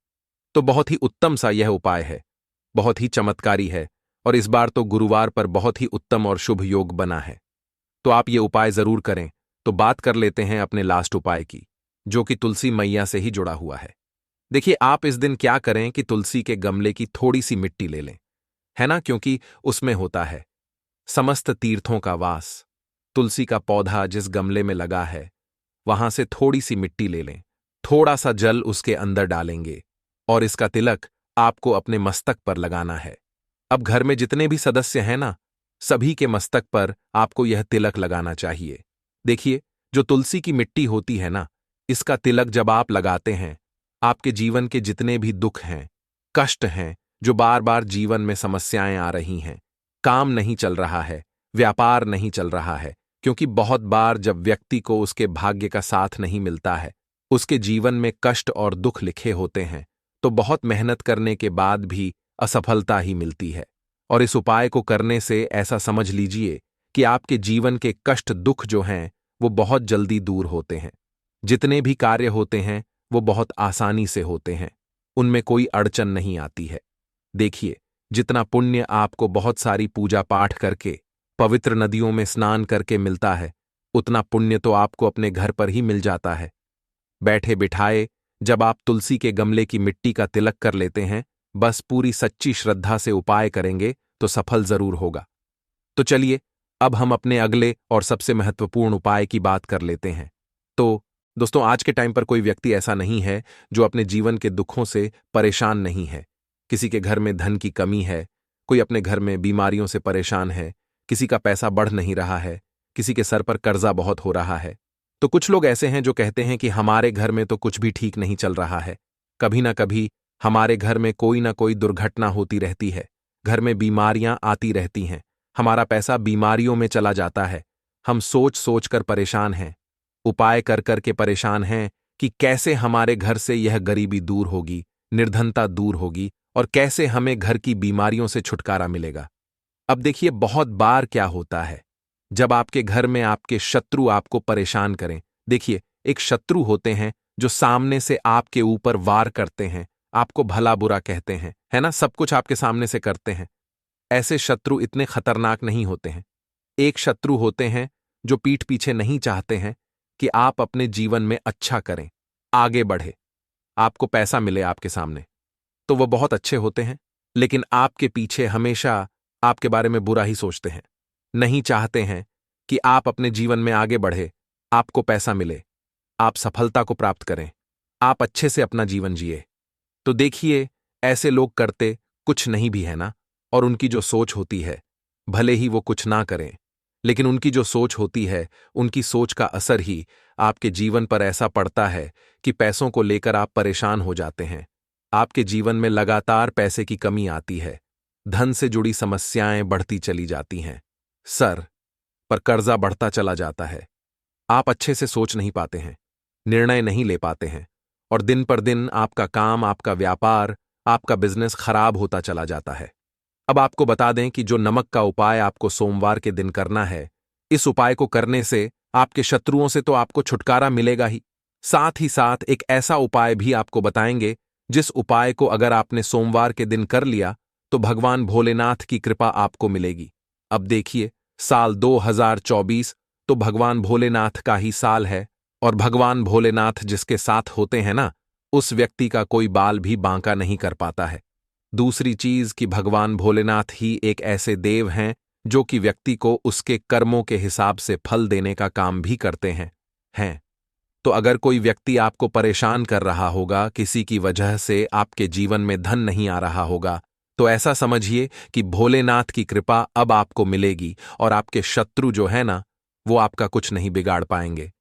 तो बहुत ही उत्तम सा यह उपाय है, बहुत ही चमत्कारी है, और इस बार तो गुरुवार पर बहुत ही उत्तम और शुभ योग बना है। तो आप ये उपाय जरूर करें। तो बात कर लेते हैं अपने लास्ट उपाय की, जो कि तुलसी मैया से ही जुड़ा हुआ है। देखिए, आप इस दिन क्या करें कि तुलसी के गमले की थोड़ी सी मिट्टी ले लें, है ना, क्योंकि उसमें होता है समस्त तीर्थों का वास। तुलसी का पौधा जिस गमले में लगा है, वहां से थोड़ी सी मिट्टी ले लें, थोड़ा सा जल उसके अंदर डालेंगे, और इसका तिलक आपको अपने मस्तक पर लगाना है। अब घर में जितने भी सदस्य हैं ना, सभी के मस्तक पर आपको यह तिलक लगाना चाहिए। देखिए, जो तुलसी की मिट्टी होती है ना, इसका तिलक जब आप लगाते हैं, आपके जीवन के जितने भी दुख हैं, कष्ट हैं, जो बार बार जीवन में समस्याएं आ रही हैं, काम नहीं चल रहा है, व्यापार नहीं चल रहा है, क्योंकि बहुत बार जब व्यक्ति को उसके भाग्य का साथ नहीं मिलता है, उसके जीवन में कष्ट और दुख लिखे होते हैं, तो बहुत मेहनत करने के बाद भी असफलता ही मिलती है। और इस उपाय को करने से ऐसा समझ लीजिए कि आपके जीवन के कष्ट दुख जो हैं वो बहुत जल्दी दूर होते हैं। जितने भी कार्य होते हैं वो बहुत आसानी से होते हैं, उनमें कोई अड़चन नहीं आती है। देखिए, जितना पुण्य आपको बहुत सारी पूजा पाठ करके, पवित्र नदियों में स्नान करके मिलता है, उतना पुण्य तो आपको अपने घर पर ही मिल जाता है। बैठे बिठाए जब आप तुलसी के गमले की मिट्टी का तिलक कर लेते हैं, बस पूरी सच्ची श्रद्धा से उपाय करेंगे तो सफल जरूर होगा। तो चलिए अब हम अपने अगले और सबसे महत्वपूर्ण उपाय की बात कर लेते हैं। तो दोस्तों, आज के टाइम पर कोई व्यक्ति ऐसा नहीं है जो अपने जीवन के दुखों से परेशान नहीं है। किसी के घर में धन की कमी है, कोई अपने घर में बीमारियों से परेशान है, किसी का पैसा बढ़ नहीं रहा है, किसी के सर पर कर्जा बहुत हो रहा है। तो कुछ लोग ऐसे हैं जो कहते हैं कि हमारे घर में तो कुछ भी ठीक नहीं चल रहा है, कभी ना कभी हमारे घर में कोई ना कोई दुर्घटना होती रहती है, घर में बीमारियां आती रहती हैं, हमारा पैसा बीमारियों में चला जाता है। हम सोच सोच कर परेशान हैं, उपाय कर कर के परेशान हैं कि कैसे हमारे घर से यह गरीबी दूर होगी, निर्धनता दूर होगी और कैसे हमें घर की बीमारियों से छुटकारा मिलेगा। अब देखिए, बहुत बार क्या होता है जब आपके घर में आपके शत्रु आपको परेशान करें। देखिए, एक शत्रु होते हैं जो सामने से आपके ऊपर वार करते हैं, आपको भला बुरा कहते हैं, है ना, सब कुछ आपके सामने से करते हैं। ऐसे शत्रु इतने खतरनाक नहीं होते हैं। एक शत्रु होते हैं जो पीठ पीछे नहीं चाहते हैं कि आप अपने जीवन में अच्छा करें, आगे बढ़े, आपको पैसा मिले आपके सामने, तो वो बहुत अच्छे होते हैं, लेकिन आपके पीछे हमेशा आपके बारे में बुरा ही सोचते हैं, नहीं चाहते हैं कि आप अपने जीवन में आगे बढ़े, आपको पैसा मिले, आप सफलता को प्राप्त करें, आप अच्छे से अपना जीवन जिए। तो देखिए, ऐसे लोग करते कुछ नहीं भी है ना, और उनकी जो सोच होती है, भले ही वो कुछ ना करें, लेकिन उनकी जो सोच होती है, उनकी सोच का असर ही आपके जीवन पर ऐसा पड़ता है कि पैसों को लेकर आप परेशान हो जाते हैं। आपके जीवन में लगातार पैसे की कमी आती है, धन से जुड़ी समस्याएं बढ़ती चली जाती हैं, सर पर कर्जा बढ़ता चला जाता है। आप अच्छे से सोच नहीं पाते हैं, निर्णय नहीं ले पाते हैं, और दिन पर दिन आपका काम, आपका व्यापार, आपका बिजनेस खराब होता चला जाता है। अब आपको बता दें कि जो नमक का उपाय आपको सोमवार के दिन करना है, इस उपाय को करने से आपके शत्रुओं से तो आपको छुटकारा मिलेगा ही, साथ ही साथ एक ऐसा उपाय भी आपको बताएंगे जिस उपाय को अगर आपने सोमवार के दिन कर लिया तो भगवान भोलेनाथ की कृपा आपको मिलेगी। अब देखिए, साल 2024 तो भगवान भोलेनाथ का ही साल है, और भगवान भोलेनाथ जिसके साथ होते हैं ना, उस व्यक्ति का कोई बाल भी बांका नहीं कर पाता है। दूसरी चीज कि भगवान भोलेनाथ ही एक ऐसे देव हैं जो कि व्यक्ति को उसके कर्मों के हिसाब से फल देने का काम भी करते हैं। तो अगर कोई व्यक्ति आपको परेशान कर रहा होगा, किसी की वजह से आपके जीवन में धन नहीं आ रहा होगा, तो ऐसा समझिए कि भोलेनाथ की कृपा अब आपको मिलेगी और आपके शत्रु जो है ना, वो आपका कुछ नहीं बिगाड़ पाएंगे।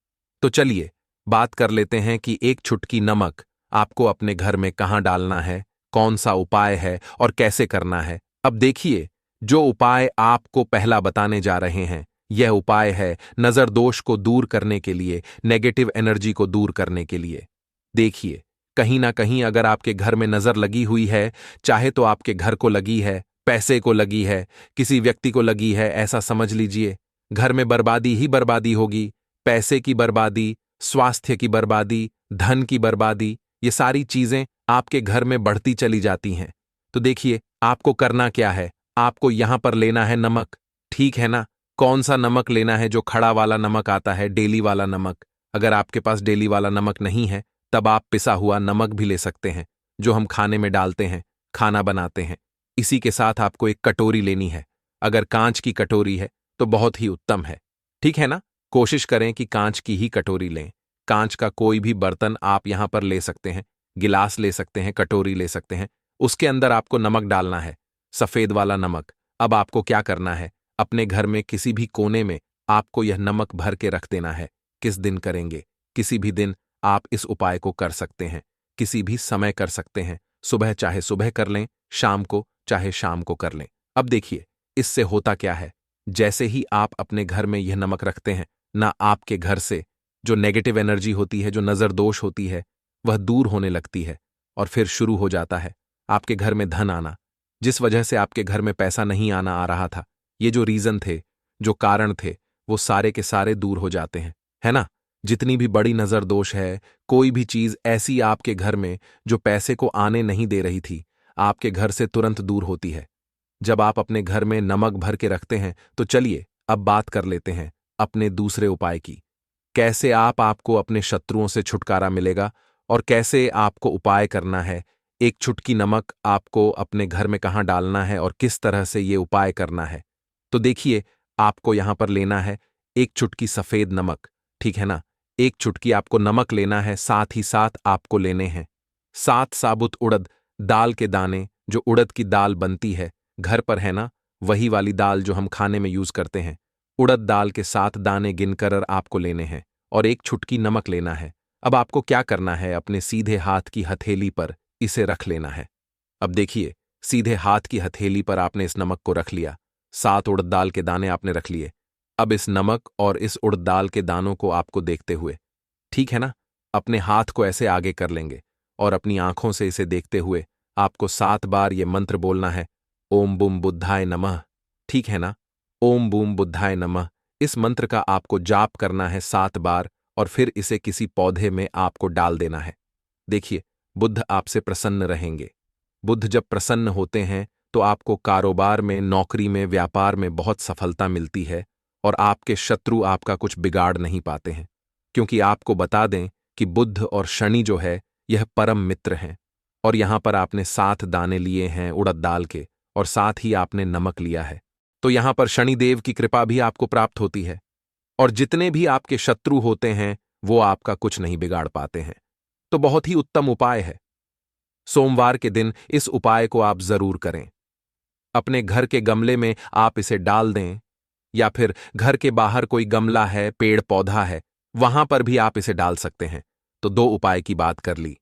तो चलिए बात कर लेते हैं कि एक चुटकी नमक आपको अपने घर में कहाँ डालना है, कौन सा उपाय है और कैसे करना है। अब देखिए, जो उपाय आपको पहला बताने जा रहे हैं, यह उपाय है नजर दोष को दूर करने के लिए, नेगेटिव एनर्जी को दूर करने के लिए। देखिए, कहीं ना कहीं अगर आपके घर में नजर लगी हुई है, चाहे तो आपके घर को लगी है, पैसे को लगी है, किसी व्यक्ति को लगी है, ऐसा समझ लीजिए, घर में बर्बादी ही बर्बादी होगी। पैसे की बर्बादी, स्वास्थ्य की बर्बादी, धन की बर्बादी, ये सारी चीजें आपके घर में बढ़ती चली जाती हैं। तो देखिए, आपको करना क्या है, आपको यहां पर लेना है नमक, ठीक है ना। कौन सा नमक लेना है? जो खड़ा वाला नमक आता है, डेली वाला नमक। अगर आपके पास डेली वाला नमक नहीं है, तब आप पिसा हुआ नमक भी ले सकते हैं, जो हम खाने में डालते हैं, खाना बनाते हैं। इसी के साथ आपको एक कटोरी लेनी है। अगर कांच की कटोरी है तो बहुत ही उत्तम है, ठीक है ना। कोशिश करें कि कांच की ही कटोरी लें। कांच का कोई भी बर्तन आप यहां पर ले सकते हैं, गिलास ले सकते हैं, कटोरी ले सकते हैं। उसके अंदर आपको नमक डालना है, सफेद वाला नमक। अब आपको क्या करना है, अपने घर में किसी भी कोने में आपको यह नमक भर के रख देना है। किस दिन करेंगे? किसी भी दिन आप इस उपाय को कर सकते हैं, किसी भी समय कर सकते हैं। सुबह चाहे सुबह कर लें, शाम को चाहे शाम को कर लें। अब देखिए, इससे होता क्या है, जैसे ही आप अपने घर में यह नमक रखते हैं ना, आपके घर से जो नेगेटिव एनर्जी होती है, जो नजर दोष होती है, वह दूर होने लगती है, और फिर शुरू हो जाता है आपके घर में धन आना। जिस वजह से आपके घर में पैसा नहीं आना आ रहा था, ये जो रीजन थे, जो कारण थे, वो सारे के सारे दूर हो जाते हैं, है ना। जितनी भी बड़ी नजर दोष है, कोई भी चीज ऐसी आपके घर में जो पैसे को आने नहीं दे रही थी, आपके घर से तुरंत दूर होती है जब आप अपने घर में नमक भर के रखते हैं। तो चलिए अब बात कर लेते हैं अपने दूसरे उपाय की। कैसे आपको अपने शत्रुओं से छुटकारा मिलेगा और कैसे आपको उपाय करना है, एक चुटकी नमक आपको अपने घर में कहाँ डालना है और किस तरह से ये उपाय करना है। तो देखिए, आपको यहां पर लेना है एक चुटकी सफेद नमक, ठीक है ना। एक चुटकी आपको नमक लेना है, साथ ही साथ आपको लेने हैं 7 साबुत उड़द दाल के दाने। जो उड़द की दाल बनती है घर पर, है ना, वही वाली दाल जो हम खाने में यूज करते हैं। उड़द दाल के 7 दाने गिनकर आपको लेने हैं और एक चुटकी नमक लेना है। अब आपको क्या करना है, अपने सीधे हाथ की हथेली पर इसे रख लेना है। अब देखिए, सीधे हाथ की हथेली पर आपने इस नमक को रख लिया, 7 उड़द दाल के दाने आपने रख लिए। अब इस नमक और इस उड़द दाल के दानों को आपको देखते हुए, ठीक है ना, अपने हाथ को ऐसे आगे कर लेंगे और अपनी आंखों से इसे देखते हुए आपको 7 बार यह मंत्र बोलना है, ओम बूम बुद्धाय नमः, ठीक है ना। ओम बूम बुद्धाय नमः, इस मंत्र का आपको जाप करना है 7 बार और फिर इसे किसी पौधे में आपको डाल देना है। देखिए, बुद्ध आपसे प्रसन्न रहेंगे। बुद्ध जब प्रसन्न होते हैं तो आपको कारोबार में, नौकरी में, व्यापार में बहुत सफलता मिलती है और आपके शत्रु आपका कुछ बिगाड़ नहीं पाते हैं। क्योंकि आपको बता दें कि बुद्ध और शनि जो है यह परम मित्र हैं। और यहां पर आपने 7 दाने लिए हैं उड़द दाल के और साथ ही आपने नमक लिया है, तो यहां पर शनिदेव की कृपा भी आपको प्राप्त होती है और जितने भी आपके शत्रु होते हैं वो आपका कुछ नहीं बिगाड़ पाते हैं। तो बहुत ही उत्तम उपाय है। सोमवार के दिन इस उपाय को आप जरूर करें। अपने घर के गमले में आप इसे डाल दें या फिर घर के बाहर कोई गमला है, पेड़ पौधा है, वहां पर भी आप इसे डाल सकते हैं। तो 2 उपाय की बात कर ली।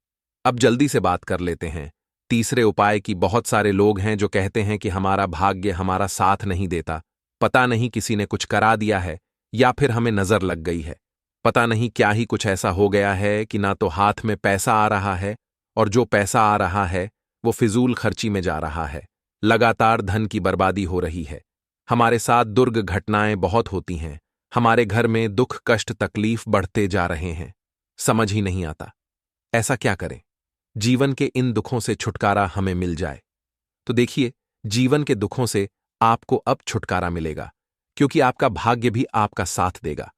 अब जल्दी से बात कर लेते हैं तीसरे उपाय की। बहुत सारे लोग हैं जो कहते हैं कि हमारा भाग्य हमारा साथ नहीं देता, पता नहीं किसी ने कुछ करा दिया है या फिर हमें नजर लग गई है, पता नहीं क्या ही कुछ ऐसा हो गया है कि ना तो हाथ में पैसा आ रहा है और जो पैसा आ रहा है वो फिजूल खर्ची में जा रहा है, लगातार धन की बर्बादी हो रही है। हमारे साथ दुर्घटनाएं बहुत होती हैं, हमारे घर में दुख कष्ट तकलीफ बढ़ते जा रहे हैं, समझ ही नहीं आता ऐसा क्या करें जीवन के इन दुखों से छुटकारा हमें मिल जाए। तो देखिए, जीवन के दुखों से आपको अब छुटकारा मिलेगा क्योंकि आपका भाग्य भी आपका साथ देगा।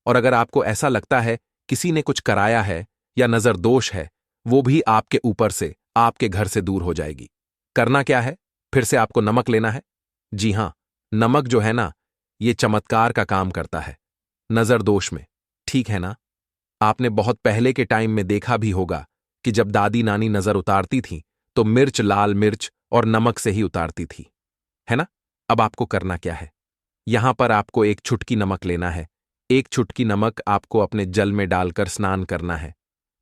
और अगर आपको ऐसा लगता है किसी ने कुछ कराया है या नजर दोष है, वो भी आपके ऊपर से, आपके घर से दूर हो जाएगी। करना क्या है, फिर से आपको नमक लेना है। जी हां, नमक जो है ना, ये चमत्कार का काम करता है नजर दोष में, ठीक है ना। आपने बहुत पहले के टाइम में देखा भी होगा कि जब दादी नानी नजर उतारती थी तो मिर्च, लाल मिर्च और नमक से ही उतारती थी, है ना। अब आपको करना क्या है, यहां पर आपको एक चुटकी नमक लेना है। एक चुटकी नमक आपको अपने जल में डालकर स्नान करना है।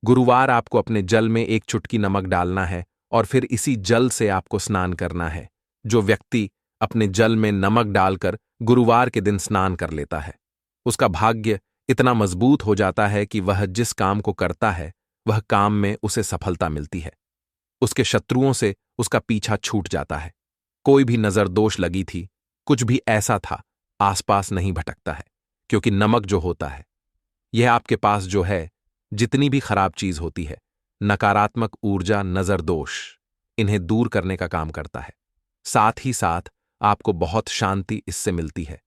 गुरुवार आपको अपने जल में एक चुटकी नमक डालना है और फिर इसी जल से आपको स्नान करना है। जो व्यक्ति अपने जल में नमक डालकर गुरुवार के दिन स्नान कर लेता है, उसका भाग्य इतना मजबूत हो जाता है कि वह जिस काम को करता है वह काम में उसे सफलता मिलती है। उसके शत्रुओं से उसका पीछा छूट जाता है। कोई भी नजर दोष लगी थी, कुछ भी ऐसा था, आसपास नहीं भटकता है क्योंकि नमक जो होता है, यह आपके पास जो है जितनी भी खराब चीज होती है, नकारात्मक ऊर्जा, नजर दोष, इन्हें दूर करने का काम करता है। साथ ही साथ आपको बहुत शांति इससे मिलती है।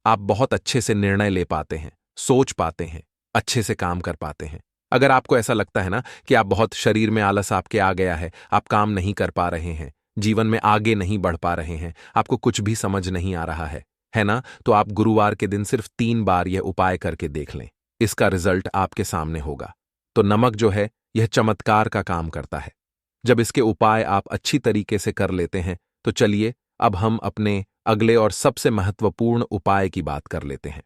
आप बहुत अच्छे से निर्णय ले पाते हैं, सोच पाते हैं, अच्छे से काम कर पाते हैं। अगर आपको ऐसा लगता है ना कि आप बहुत शरीर में आलस आपके आ गया है, आप काम नहीं कर पा रहे हैं, जीवन में आगे नहीं बढ़ पा रहे हैं, आपको कुछ भी समझ नहीं आ रहा है ना, तो आप गुरुवार के दिन सिर्फ 3 बार यह उपाय करके देख लें। इसका रिजल्ट आपके सामने होगा। तो नमक जो है यह चमत्कार का काम करता है। जब इसके उपाय आप अच्छी तरीके से कर लेते हैं तो चलिए अब हम अपने अगले और सबसे महत्वपूर्ण उपाय की बात कर लेते हैं।